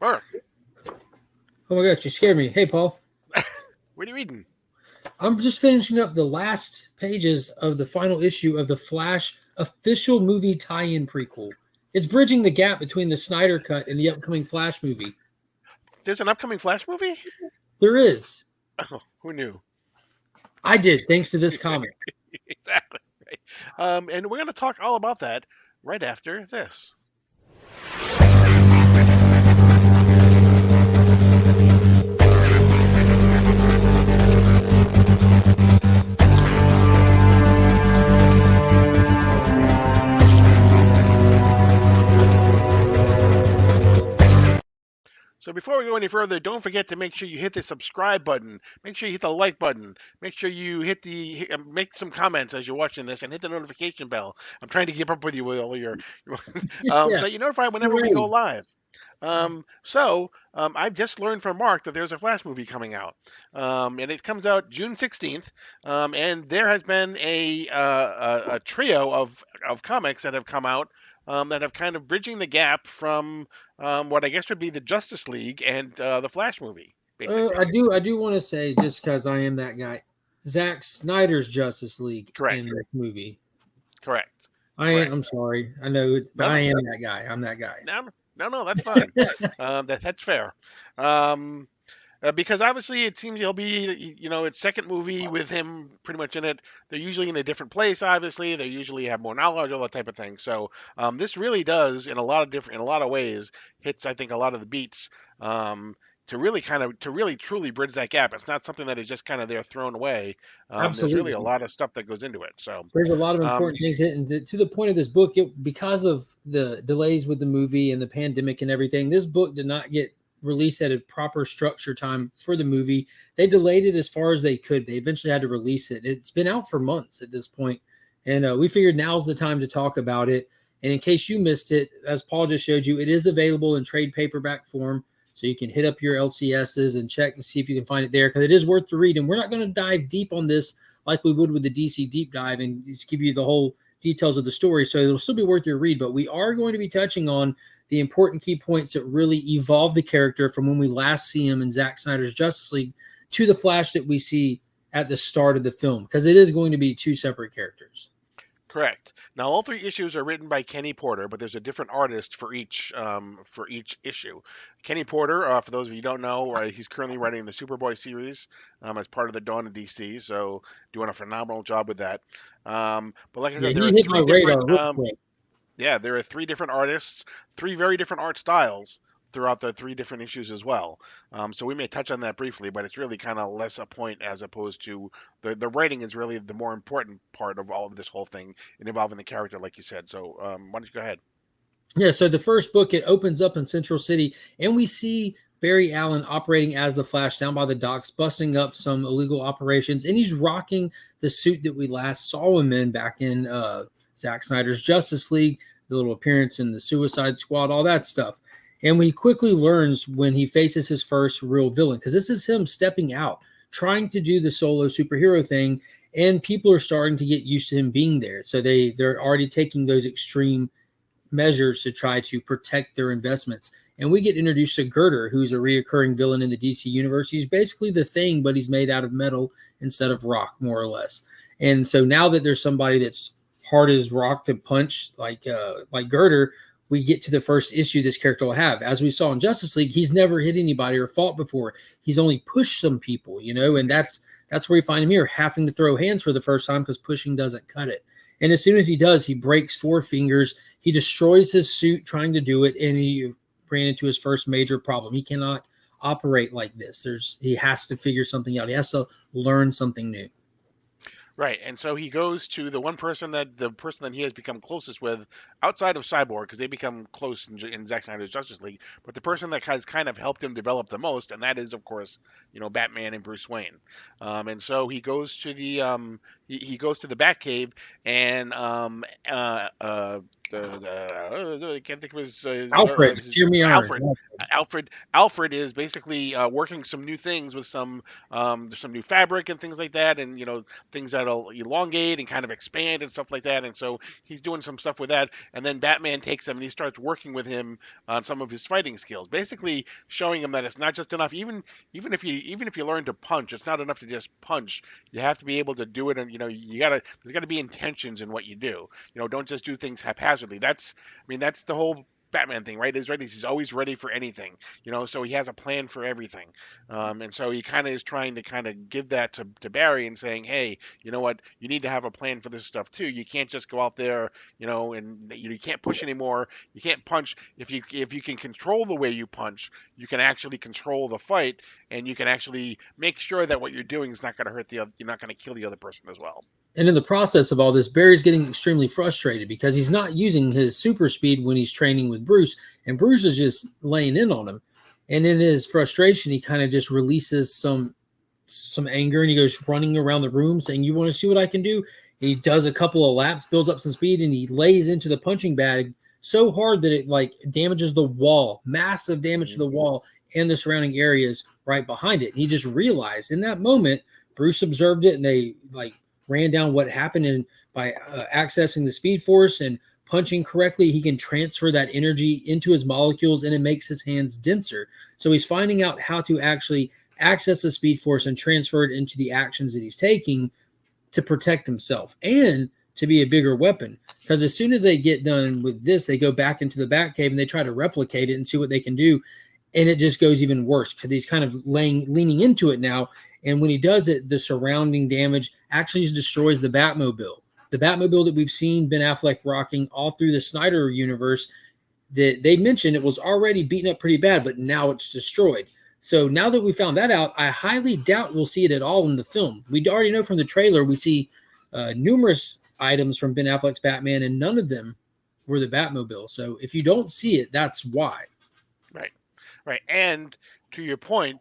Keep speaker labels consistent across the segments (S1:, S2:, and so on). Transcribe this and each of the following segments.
S1: Mark,
S2: Oh my gosh, you scared me. Hey, Paul.
S1: what are you reading?
S2: I'm just finishing up the last pages of the final issue of the Flash official movie tie-in prequel. It's bridging the gap between the Snyder cut and the upcoming Flash movie.
S1: There's an upcoming Flash movie?
S2: There is.
S1: Oh, who knew?
S2: I did, thanks to this comic.
S1: Exactly. Right. And we're going to talk all about that right after this. So before we go any further, don't forget to make sure you hit the subscribe button. Make sure you hit the like button. Make sure you make some comments as you're watching this, and hit the notification bell. I'm trying to keep up with you with all your,
S2: Yeah,
S1: so you're notified whenever we go
S2: great.
S1: live. I've just learned from Mark that there's a Flash movie coming out, and it comes out June 16th. And there has been a trio of comics that have come out that have kind of bridging the gap from what I guess would be the Justice League and the Flash movie, basically.
S2: I do want to say, just because I am that guy, Zack Snyder's Justice League in
S1: Correct.
S2: this movie.
S1: Correct.
S2: I am.
S1: Correct.
S2: I'm sorry. I know, but
S1: No,
S2: I
S1: no,
S2: am that guy. I'm that guy.
S1: no, no, that's fine. That's fair. Um, because obviously it seems he'll be, it's second movie with him pretty much in it. They're usually in a different place. Obviously, they usually have more knowledge, all that type of thing. So this really does, in a lot of ways, hits I think a lot of the beats. To really truly bridge that gap. It's not something that is just kind of there thrown away. There's really a
S2: Absolutely.
S1: lot of stuff that goes into it. So,
S2: There's a lot of
S1: um,
S2: important things hitting to the point of this book. Because of the delays with the movie and the pandemic and everything, this book did not get released at a proper structure time for the movie. They delayed it as far as they could. They eventually had to release it. It's been out for months at this point, and we figured now's the time to talk about it. And in case you missed it, as Paul just showed you, it is available in trade paperback form. So you can hit up your LCSs and check to see if you can find it there, because it is worth the read. And we're not going to dive deep on this like we would with the DC deep dive and just give you the whole details of the story. So it'll still be worth your read, but we are going to be touching on the important key points that really evolve the character from when we last see him in Zack Snyder's Justice League to the Flash that we see at the start of the film, because it is going to be two separate characters.
S1: Correct. Now, all three issues are written by Kenny Porter, but there's a different artist for each issue. Kenny Porter, for those of you who don't know, he's currently writing the Superboy series as part of the Dawn of DC, so doing a phenomenal job with that. But like I
S2: Yeah,
S1: said,
S2: he hit my radar real quick.
S1: there are three different artists, three very different art styles throughout the three different issues as well. So we may touch on that briefly, but it's really kind of less a point as opposed to the writing is really the more important part of all of this whole thing and involving the character, like you said. So why don't you go ahead?
S2: Yeah, so the first book, it opens up in Central City, and we see Barry Allen operating as the Flash down by the docks, busting up some illegal operations, and he's rocking the suit that we last saw him in back in Zack Snyder's Justice League, the little appearance in the Suicide Squad, all that stuff. And we quickly learns when he faces his first real villain, because this is him stepping out, trying to do the solo superhero thing, and people are starting to get used to him being there. So they're already taking those extreme measures to try to protect their investments. And we get introduced to Girder, who's a reoccurring villain in the DC universe. He's basically the Thing, but he's made out of metal instead of rock, more or less. And so now that there's somebody that's hard as rock to punch, like Girder, we get to the first issue this character will have. As we saw in Justice League, he's never hit anybody or fought before. He's only pushed some people, and that's where we find him here, having to throw hands for the first time because pushing doesn't cut it. And as soon as he does, he breaks 4 fingers. He destroys his suit trying to do it, and he ran into his first major problem. He cannot operate like this. He has to figure something out. He has to learn something new.
S1: Right, and so he goes to the person that he has become closest with outside of Cyborg, because they become close in Zack Snyder's Justice League. But the person that has kind of helped him develop the most, and that is, of course, Batman and Bruce Wayne. And so he goes to he goes to the Batcave and I can't think of
S2: Alfred, Jeremy Irons.
S1: Alfred. Alfred is basically working some new things with some new fabric and things like that, and things that'll elongate and kind of expand and stuff like that. And so he's doing some stuff with that, and then Batman takes him and he starts working with him on some of his fighting skills, basically showing him that it's not just enough. Even if you learn to punch, it's not enough to just punch. You have to be able to do it, and there's got to be intentions in what you do. Don't just do things haphazardly. That's the whole Batman thing, right? Is right. He's always ready for anything, so he has a plan for everything. And so he kind of is trying to kind of give that to Barry and saying, hey, you know what? You need to have a plan for this stuff too. You can't just go out there, and you can't push anymore. You can't punch. If you can control the way you punch, you can actually control the fight, and you can actually make sure that what you're doing is not going to hurt the other. You're not going to kill the other person as well.
S2: And in the process of all this, Barry's getting extremely frustrated because he's not using his super speed when he's training with Bruce, and Bruce is just laying in on him. And in his frustration, he kind of just releases some anger, and he goes running around the room saying, "You want to see what I can do?" He does a couple of laps, builds up some speed, and he lays into the punching bag so hard that it like damages the wall, massive damage to the wall and the surrounding areas right behind it. And he just realized in that moment, Bruce observed it, and they like ran down what happened, and by accessing the speed force and punching correctly, he can transfer that energy into his molecules, and it makes his hands denser. So he's finding out how to actually access the speed force and transfer it into the actions that he's taking to protect himself and to be a bigger weapon. Because as soon as they get done with this, they go back into the Batcave and they try to replicate it and see what they can do, and it just goes even worse because he's kind of leaning into it now. And when he does it, the surrounding damage actually destroys the Batmobile. The Batmobile that we've seen Ben Affleck rocking all through the Snyder universe, that they mentioned it was already beaten up pretty bad, but now it's destroyed. So now that we found that out, I highly doubt we'll see it at all in the film. We already know from the trailer we see numerous items from Ben Affleck's Batman, and none of them were the Batmobile. So if you don't see it, that's why.
S1: Right. Right. And to your point,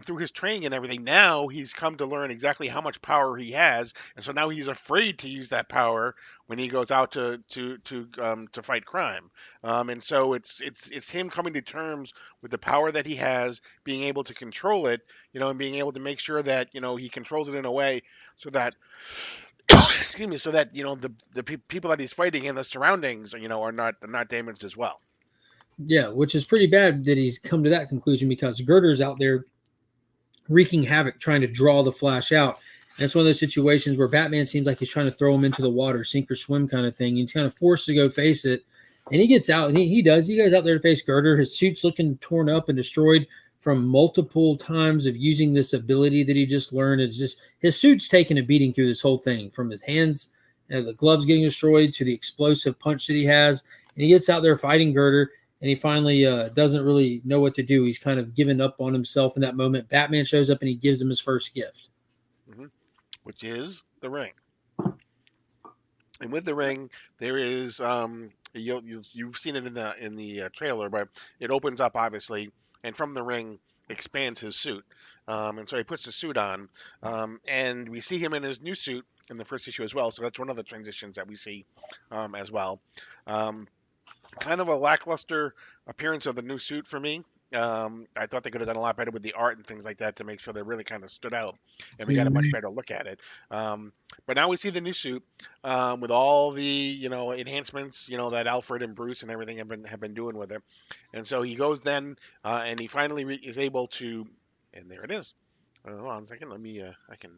S1: through his training and everything, now he's come to learn exactly how much power he has, and so now he's afraid to use that power when he goes out to fight crime. And so it's him coming to terms with the power that he has, being able to control it, and being able to make sure that he controls it in a way so that excuse me, so that the people that he's fighting and the surroundings, are not damaged as well.
S2: Yeah, which is pretty bad that he's come to that conclusion because Girder's out there wreaking havoc, trying to draw the Flash out. And it's one of those situations where Batman seems like he's trying to throw him into the water, sink or swim kind of thing. He's kind of forced to go face it. And he gets out, and he does. He goes out there to face Girder. His suit's looking torn up and destroyed from multiple times of using this ability that he just learned. It's just his suit's taking a beating through this whole thing, from his hands, the gloves getting destroyed, to the explosive punch that he has. And he gets out there fighting Girder, and he finally doesn't really know what to do. He's kind of given up on himself in that moment. Batman shows up and he gives him his first gift,
S1: Which is the ring. And with the ring, there is you've seen it in the trailer, but it opens up obviously, and from the ring expands his suit, and so he puts the suit on, and we see him in his new suit in the first issue as well. So that's one of the transitions that we see as well. Um, Kind of a lackluster appearance of the new suit for me. I thought they could have done a lot better with the art and things like that to make sure they really kind of stood out and we got a much better look at it. But now we see the new suit with all the enhancements that Alfred and Bruce and everything have been doing with it. And so he goes then and he finally is able to, and there it is. Hold on a second. Let me. I can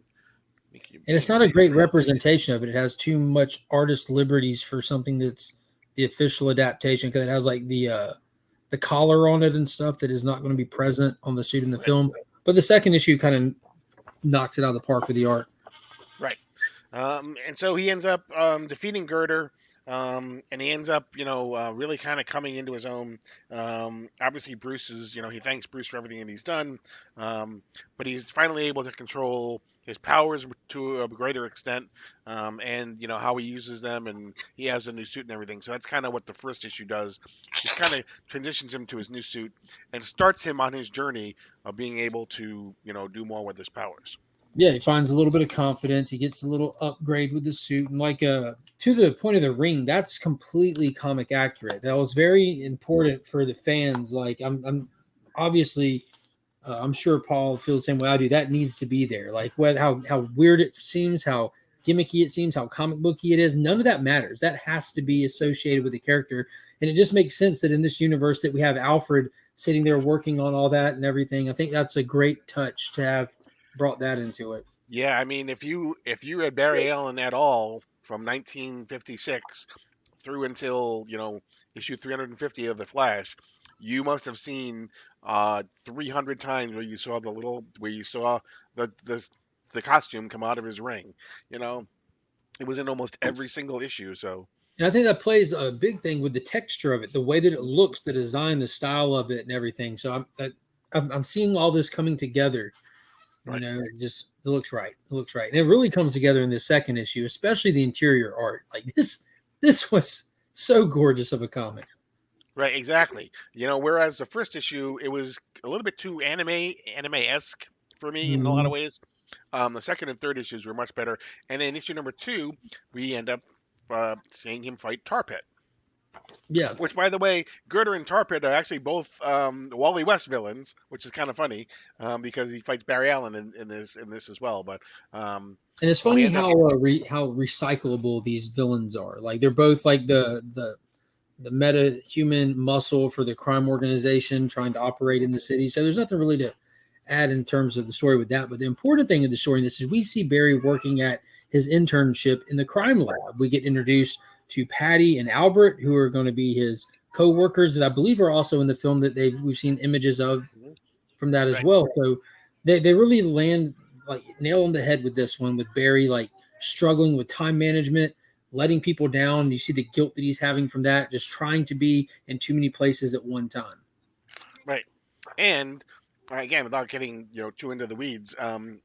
S1: make you
S2: and it's not a great representation of it. It has too much artist liberties for something that's the official adaptation, because it has like the collar on it and stuff that is not going to be present on the suit in the film. But the second issue kind of knocks it out of the park with the art.
S1: Right. And so he ends up defeating Girder, and he ends up, really kind of coming into his own. Obviously, Bruce is, he thanks Bruce for everything that he's done, but he's finally able to control his powers to a greater extent, and how he uses them, and he has a new suit and everything. So that's kind of what the first issue does. It kind of transitions him to his new suit and starts him on his journey of being able to, do more with his powers.
S2: Yeah, he finds a little bit of confidence. He gets a little upgrade with the suit, and like to the point of the ring, that's completely comic accurate. That was very important for the fans. Like I'm obviously, I'm sure Paul feels the same way I do. That needs to be there. Like what, how weird it seems, how gimmicky it seems, how comic booky it is. None of that matters. That has to be associated with the character, and it just makes sense that in this universe that we have Alfred sitting there working on all that and everything. I think that's a great touch to have brought that into it.
S1: Yeah, I mean, if you read Barry Allen at all from 1956 through until issue 350 of the Flash, you must have seen 300 times where you saw the costume come out of his ring. You know, it was in almost every single issue. So
S2: And I think that plays a big thing with the texture of it, the way that it looks, the design, the style of it, and everything. So I'm seeing all this coming together.
S1: right,
S2: It looks right. It looks right, and it really comes together in this second issue, especially the interior art. Like this was so gorgeous of a comic.
S1: right, exactly. Whereas the first issue it was a little bit too anime-esque for me in a lot of
S2: Mhm.
S1: ways. The second and third issues were much better, and in issue number two, we end up seeing him fight Tar Pit.
S2: Yeah,
S1: Which, by the way, Girder and Tar Pit are actually both Wally West villains, which is kind of funny because he fights Barry Allen in this as well. But
S2: and it's
S1: we
S2: funny
S1: end up
S2: how recyclable these villains are. Like they're both like the meta human muscle for the crime organization trying to operate in the city. So there's nothing really to add in terms of the story with that. But the important thing of the story in this is we see Barry working at his internship in the crime lab. We get introduced to Patty and Albert, who are going to be his co-workers that I believe are also in the film that we've seen images of
S1: Mhm.
S2: from that as
S1: Right.
S2: well. So they really land like nail on the head with this one with Barry like struggling with time management, letting people down. You see the guilt that he's having from that, just trying to be in too many places at one time.
S1: Right. And again, without getting too into the weeds,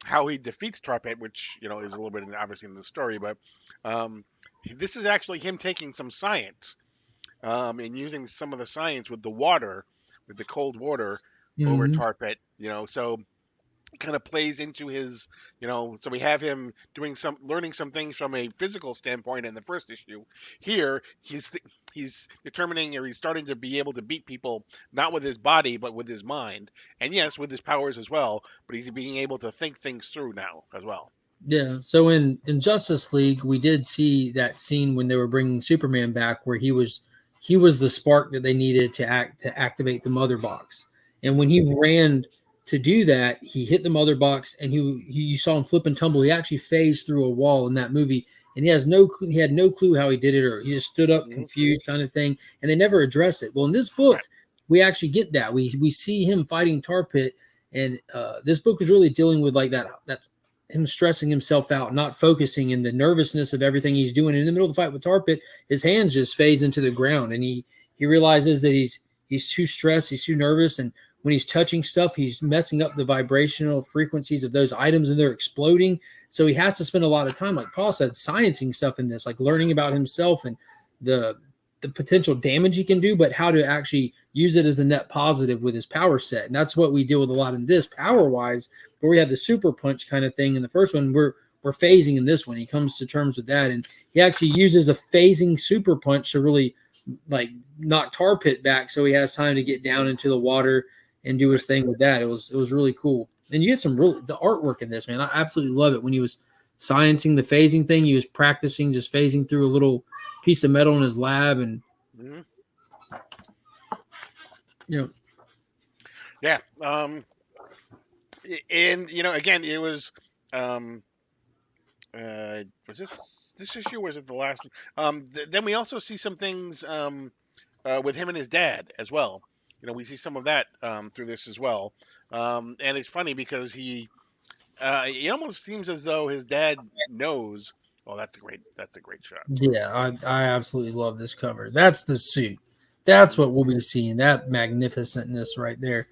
S1: how he defeats Tar Pit, which is a little bit obviously in the story, but um, this is actually him taking some science and using some of the science with the water, with the cold water over
S2: Mm-hmm.
S1: Tar Pit. So kind of plays into his. So we have him learning some things from a physical standpoint in the first issue. Here he's determining, or he's starting to be able to beat people not with his body but with his mind, and yes, with his powers as well, but he's being able to think things through now as well.
S2: Yeah. So in Justice League, we did see that scene when they were bringing Superman back, where he was the spark that they needed to activate the mother box. And when he ran to do that, he hit the mother box, and he you saw him flip and tumble. He actually phased through a wall in that movie, and he had no clue how he did it, or he just stood up
S1: Hmm.
S2: confused, kind of thing. And they never address it. Well, in this
S1: Right.
S2: book, we actually get that. We see him fighting Tar Pit, and this book is really dealing with like that him stressing himself out, not focusing, in the nervousness of everything he's doing. In the middle of the fight with Tar Pit, his hands just phase into the ground, and he realizes that he's too stressed, he's too nervous, and when he's touching stuff, he's messing up the vibrational frequencies of those items, and they're exploding. So he has to spend a lot of time, like Paul said, sciencing stuff in this, like learning about himself and the the potential damage he can do, but how to actually use it as a net positive with his power set. And that's what we deal with a lot in this power wise, where we have the super punch kind of thing in the first one. We're phasing in this one. He comes to terms with that, and he actually uses a phasing super punch to really like knock Tar Pit back, so he has time to get down into the water and do
S1: Right.
S2: his thing with that. It was really cool, and you get some real the artwork in this, man. I absolutely love it. When he was sciencing the phasing thing, he was practicing just phasing through a little piece of metal in his lab, and
S1: Hmm.
S2: you know,
S1: Yeah. And again, it was. Um, was this issue? Or was it the last one? Then we also see some things with him and his dad as well. We see some of that through this as well. And it's funny because he almost seems as though his dad knows. Oh, that's a great shot.
S2: yeah, I absolutely love this cover. That's the suit. That's what
S1: Mhm.
S2: we'll be seeing. That magnificentness right there.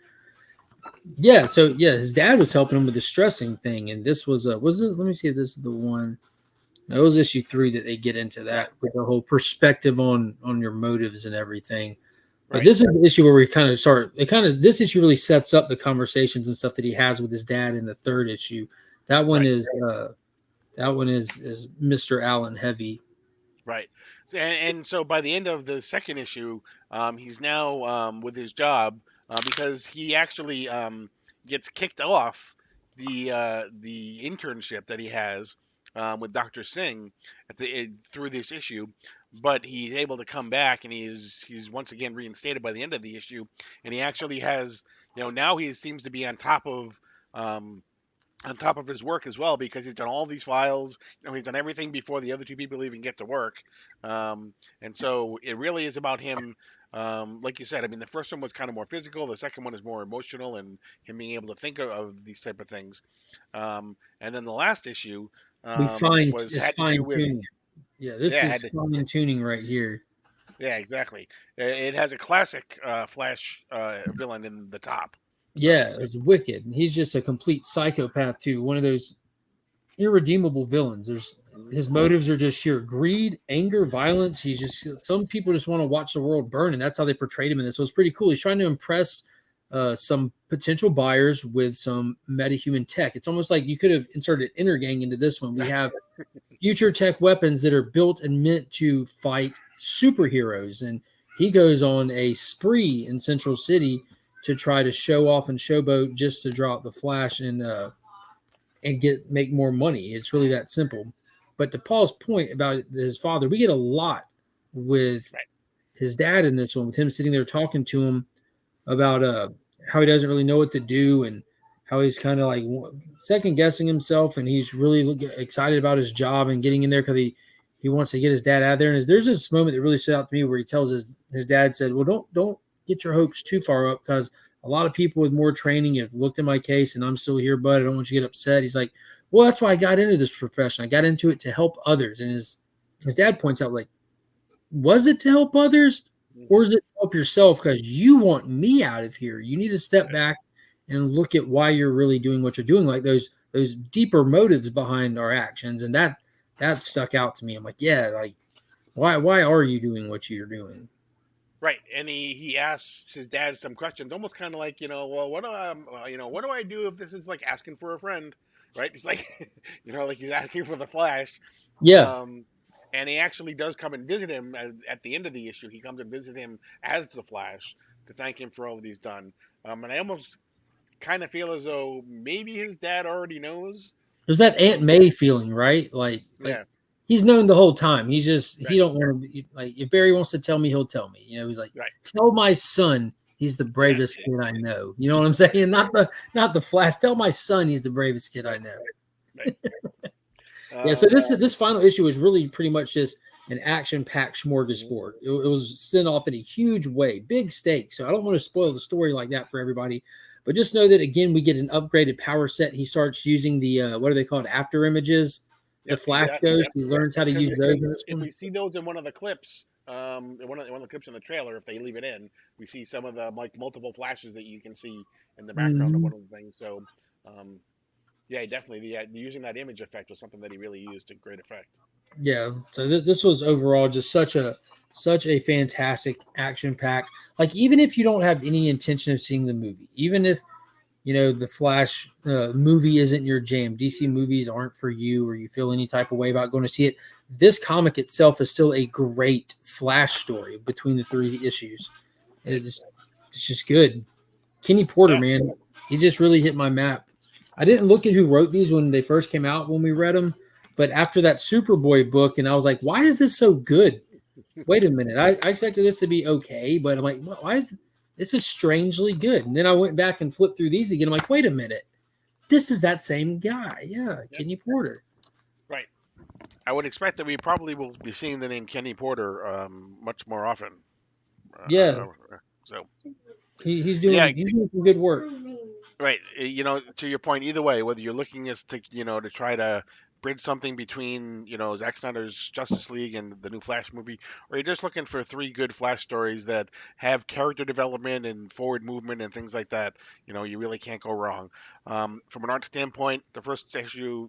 S2: Yeah. So yeah, his dad was helping him with the stressing thing, and this was it? Let me see if this is the one. No, it was issue 3 that they get into
S1: Right,
S2: that with the whole perspective on your motives and everything. But
S1: right,
S2: this is the issue where we kind of start. It kind of this issue really sets up the conversations and stuff that he has with his dad in the third issue. That one
S1: Right.
S2: is Mr. Allen heavy.
S1: Right. And so by the end of the second issue, he's now with his job because he actually gets kicked off the internship that he has with Dr. Singh through this issue, but he's able to come back and he's once again reinstated by the end of the issue, and he actually has now he seems to be um, on top of his work as well because he's done all these files. He's done everything before the other two people even get to work, and so it really is about him. Like you said, I mean, the first one was kind of more physical. The second one is more emotional and him being able to think of these type of things. And then the last issue was
S2: It's
S1: had to do
S2: fine
S1: with
S2: tuning. Yeah, this
S1: yeah
S2: is
S1: had to
S2: fine tuning right here.
S1: yeah exactly. It has a classic Flash villain in the top. So
S2: Yeah, it's wicked. He's just a complete psychopath too. One of those irredeemable villains. There's
S1: mhm,
S2: his motives are just sheer greed, anger, violence. He's just some people just want to watch the world burn, and that's how they portrayed him in this. So it's pretty cool. He's trying to impress some potential buyers with some metahuman tech. It's almost like you could have inserted Intergang into this one. We have future tech weapons that are built and meant to fight superheroes, and he goes on a spree in Central City to try to show off and showboat just to draw out the Flash and get make more money. It's really that simple. But to Paul's point about his father, we get a lot with
S1: right.
S2: his dad in this one, with him sitting there talking to him about how he doesn't really know what to do and how he's kind of like second guessing himself, and he's really excited about his job and getting in there because he wants to get his dad out there. And there's this moment that really stood out to me where he tells his dad said, "Well, don't get your hopes too far up because a lot of people with more training have looked at my case and I'm still here, bud. I don't want you to get upset." He's like, "Well, that's why I got into this profession. I got into it to help others." And his dad points out, like, was it to help others or
S1: Hmm.
S2: is it to help yourself because you want me out of here? You need to step
S1: Right.
S2: back and look at why you're really doing what you're doing, like those deeper motives behind our actions. And that stuck out to me. I'm like, yeah, like why are you doing what you're doing?
S1: Right, and he asks his dad some questions, almost kind of like well, what do what do I do if this is like asking for a friend, right? It's like like he's asking for the Flash,
S2: Yeah.
S1: um, and he actually does come and visit him at the end of the issue. He comes and visit him as the Flash to thank him for all that he's done, and I almost kind of feel as though maybe his dad already knows,
S2: There's that Aunt
S1: um,
S2: May feeling, right? Like
S1: yeah,
S2: he's known the whole time. He
S1: right,
S2: don't want to be like if Barry wants to tell me, he'll tell me. He's like,
S1: right,
S2: tell my son he's the
S1: yeah,
S2: bravest kid I know. You know what I'm saying? Not the Flash. Tell my son he's the bravest kid I
S1: right,
S2: know.
S1: right.
S2: Yeah. So
S1: Um,
S2: this final issue is really pretty much just an action packed
S1: mhm,
S2: smorgasbord. It was sent off in a huge way, big stakes. So I don't want to spoil the story like that for everybody. But just know that again, we get an upgraded power set. He starts using the what are they called? After images. The
S1: yep,
S2: Flash
S1: exactly.
S2: goes. He learns how to
S1: Because
S2: use those in this
S1: if
S2: one.
S1: we see those in one of the clips, in one of the clips in the trailer, if they leave it in, we see some of the like multiple flashes that you can see in the background of
S2: Hmm.
S1: one of the things. So, um, yeah, definitely using that image effect was something that he really used to great effect.
S2: Yeah. So this was overall just such a fantastic action pack. Like even if you don't have any intention of seeing the movie, even if the Flash movie isn't your jam, DC movies aren't for you, or you feel any type of way about going to see it, this comic itself is still a great Flash story between the three issues.
S1: Right.
S2: It's just good. Kenny Porter,
S1: Yeah.
S2: man, he just really hit my map. I didn't look at who wrote these when they first came out when we read them, but after that Superboy book, and I was like, why is this so good? Wait a minute, I expected this to be okay, but I'm like, why is this is strangely good? And then I went back and flipped through these again. I'm like, wait a minute, this is that same guy. Yeah,
S1: Yep.
S2: Kenny Porter.
S1: Right. I would expect that we probably will be seeing the name Kenny Porter much more often.
S2: Yeah,
S1: So yeah,
S2: he's doing some good work.
S1: right. To your point, either way, whether you're looking as to to try to bridge something between Zack Snyder's Justice League and the new Flash movie, or you're just looking for three good Flash stories that have character development and forward movement and things like that, you really can't go wrong. From an art standpoint, the first issue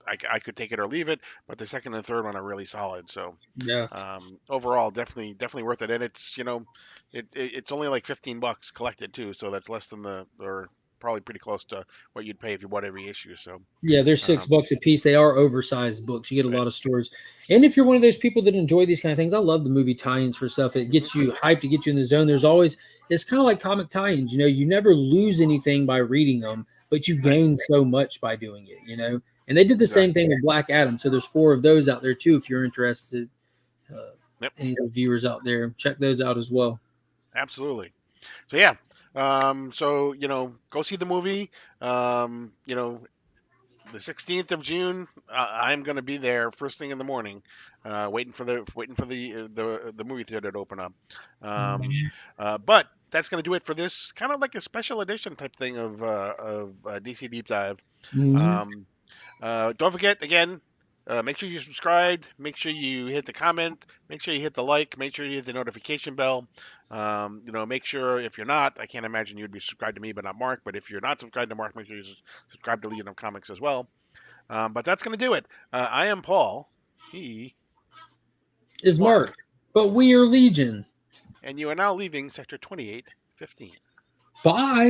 S1: I could take it or leave it, but the second and third one are really solid. So
S2: Yeah.
S1: overall, definitely worth it, and it's it's only like $15 collected too, so that's less than the or. probably pretty close to what you'd pay if you bought every issue. So,
S2: Yeah, they're six
S1: um,
S2: bucks a piece. They are oversized books. You get a
S1: right.
S2: lot of stories. And if you're one of those people that enjoy these kind of things, I love the movie tie-ins for stuff. It
S1: Hmm.
S2: gets you hyped, to get you in the zone. There's always it's kind of like comic tie-ins. You never lose anything by reading them, but you
S1: Right.
S2: gain so much by doing it. And they did the same
S1: Exactly.
S2: thing with Black Adam. So there's 4 of those out there too. If you're interested, uh,
S1: Yep.
S2: any of the viewers out there, check those out as well.
S1: Absolutely. So yeah. So go see the movie. The 16th of June, I'm going to be there first thing in the morning, waiting for the movie theater to open up. Um, but that's going to do it for this kind of like a special edition type thing of DC Deep Dive.
S2: Mhm.
S1: Um, don't forget again. Make sure you subscribe. Make sure you hit the comment. Make sure you hit the like. Make sure you hit the notification bell. Make sure if you're not, I can't imagine you'd be subscribed to me, but not Mark. But if you're not subscribed to Mark, make sure you subscribe to Legion of Comics as well. But that's going to do it. I am Paul. He is
S2: Is
S1: Mark.
S2: Mark, but we are Legion.
S1: And you are now leaving Sector 2815.
S2: Bye.